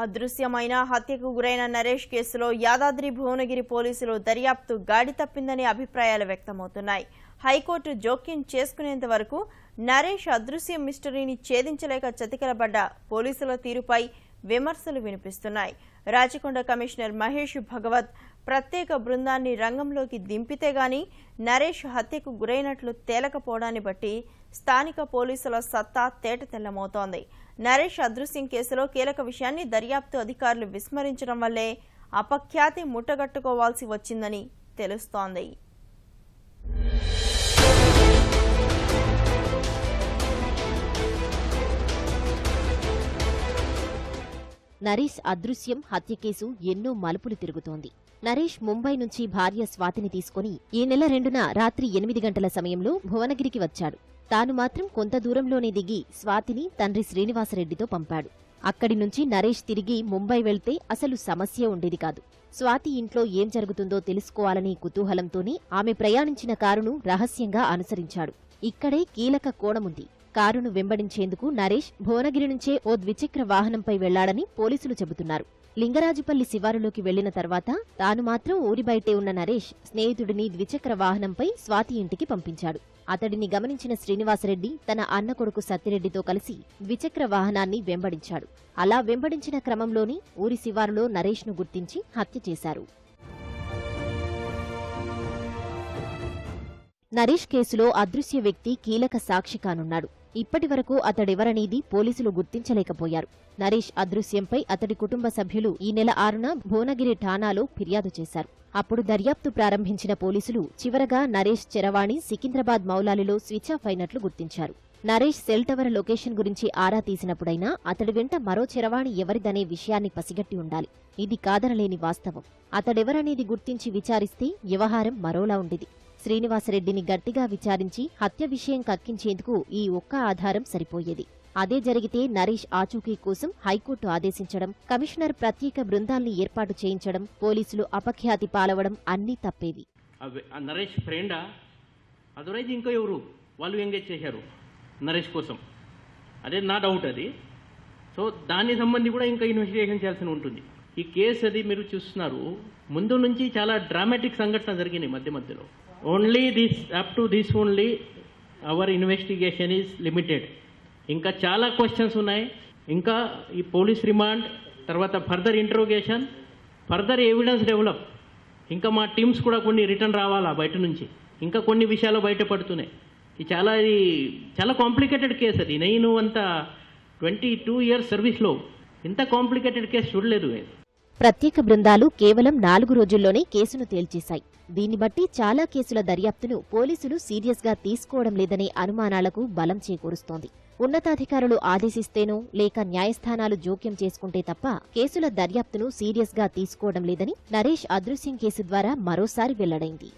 అదృశ్యమైన హత్యకు గురైన నరేష్ కేసులో యాదాద్రి భువనగిరి పోలీసులు దర్యాప్తు గాడి తప్పిందని అభిప్రాయాలు వ్యక్తమవుతున్నాయి. హైకోర్టు జోక్యం చేసుకునేంత వరకు నరేష్ అదృశ్య మిస్టరీని ఛేదించలేక చతికిలబడ్డ పోలీసుల తీరుపై విమర్శలు వినిపిస్తున్నాయి. రాచకొండ కమిషనర్ మహేష్ భగవత్ ప్రత్యేక బృందాన్ని రంగంలోకి దింపితే గాని నరేష్ హత్యకు గురైనట్లు తేలకపోవడాన్ని బట్టి స్థానిక పోలీసుల సత్తా తేటతెల్లమవుతోంది. నరేష్ అదృశ్యం కేసులో కీలక విషయాన్ని దర్యాప్తు అధికారులు విస్మరించడం వల్లే అపఖ్యాతి ముట్టగట్టుకోవాల్సి వచ్చిందని తెలుస్తోంది. నరేష్ అదృశ్యం హత్య కేసు ఎన్నో మలుపులు తిరుగుతోంది. నరేష్ ముంబై నుంచి భార్య స్వాతిని తీసుకుని ఈ నెల 2న రాత్రి 8 గంటల సమయంలో భువనగిరికి వచ్చాడు. తాను మాత్రం కొంత దూరంలోనే దిగి స్వాతిని తండ్రి శ్రీనివాసరెడ్డితో పంపాడు. అక్కడి నుంచి నరేష్ తిరిగి ముంబై వెళ్తే అసలు సమస్య ఉండేది కాదు. స్వాతి ఇంట్లో ఏం జరుగుతుందో తెలుసుకోవాలనే కుతూహలంతోనే ఆమె ప్రయాణించిన కారును రహస్యంగా అనుసరించాడు. ఇక్కడే కీలక కోణముంది. కారును వెంబడించేందుకు నరేష్ భువనగిరి నుంచే ఓ ద్విచక్ర వాహనంపై వెళ్లాడని పోలీసులు చెబుతున్నారు. లింగరాజుపల్లి శివారులోకి వెళ్లిన తర్వాత తాను మాత్రం ఊరి బయటే ఉన్న నరేష్ స్నేహితుడిని ద్విచక్ర వాహనంపై స్వాతి ఇంటికి పంపించాడు. అతడిని గమనించిన శ్రీనివాసరెడ్డి తన అన్న కొడుకు సత్తిరెడ్డితో కలిసి ద్విచక్ర వాహనాన్ని వెంబడించాడు. అలా వెంబడించిన క్రమంలోనే ఊరి శివారులో నరేష్ను గుర్తించి హత్య చేశారు. నరేష్ కేసులో అదృశ్య వ్యక్తి కీలక సాక్షి కానున్నాడు. ఇప్పటి వరకు అతడెవరనేది పోలీసులు గుర్తించలేకపోయారు. నరేష్ అదృశ్యంపై అతడి కుటుంబ సభ్యులు ఈ నెల 6న భువనగిరి ఠాణాలో ఫిర్యాదు చేశారు. అప్పుడు దర్యాప్తు ప్రారంభించిన పోలీసులు చివరగా నరేష్ చరవాణి సికింద్రాబాద్ మౌలాలిలో స్విచ్ ఆఫ్ అయినట్లు గుర్తించారు. నరేష్ సెల్ టవర్ లొకేషన్ గురించి ఆరా తీసినప్పుడైనా అతడి వెంట మరో చరవాణి ఎవరిదనే విషయాన్ని పసిగట్టి ఉండాలి. ఇది కాదనలేని వాస్తవం. అతడెవరనేది గుర్తించి విచారిస్తే వ్యవహారం మరోలా ఉండేది. శ్రీనివాసరెడ్డిని గట్టిగా విచారించి హత్య విషయం కక్కించేందుకు ఈ ఒక్క ఆధారం సరిపోయేది. అదే జరిగితే నరేష్ ఆచూకీ కోసం హైకోర్టు ఆదేశించడం, కమిషనర్ ప్రత్యేక బృందాల్ని ఏర్పాటు చేయించడం, పోలీసులు అపఖ్యాతి పాలవడం అన్నీ తప్పేవి. నరేష్ ఫ్రెండా అదరైతే ఇంకా ఎవరు వాళ్ళు ఎంగేజ్ చేశారు నరేష్ కోసం, అదే నా డౌట్ అది. సో దానికి సంబంధించి కూడా ఇంకా ఇన్వెస్టిగేషన్ చేయాల్సి ఉంటుంది. ఈ కేసు అది మీరు చూస్తున్నారు, ముందు నుంచి చాలా డ్రామాటిక్ సంఘటన జరిగినాయి మధ్యలో. Only this up to this only our investigation is limited. ఇంకా చాలా క్వశ్చన్స్ ఉన్నాయి. ఇంకా ఈ పోలీస్ రిమాండ్ తర్వాత further interrogation, further evidence develop, ఇంకా మా టీమ్స్ కూడా కొన్ని రిటర్న్ రావాలా బయట నుంచి, ఇంకా కొన్ని విషయాలు బయటపడుతున్నాయి. ఇది చాలా కాంప్లికేటెడ్ కేసు అది. నేను అంత 22 ఇయర్స్ సర్వీస్లో ఇంత కాంప్లికేటెడ్ కేసు చూడలేదు. ప్రత్యేక బృందాలు కేవలం 4 రోజుల్లోనే కేసును తేల్చేశాయి. దీన్ని బట్టి చాలా కేసుల దర్యాప్తును పోలీసులు సీరియస్గా తీసుకోవడం లేదనే అనుమానాలకు బలం చేకూరుస్తోంది. ఉన్నతాధికారులు ఆదేశిస్తేనో లేక న్యాయస్థానాలు జోక్యం చేసుకుంటే తప్ప కేసుల దర్యాప్తును సీరియస్గా తీసుకోవడం లేదని నరేష్ అదృశ్యం కేసు ద్వారా మరోసారి వెల్లడైంది.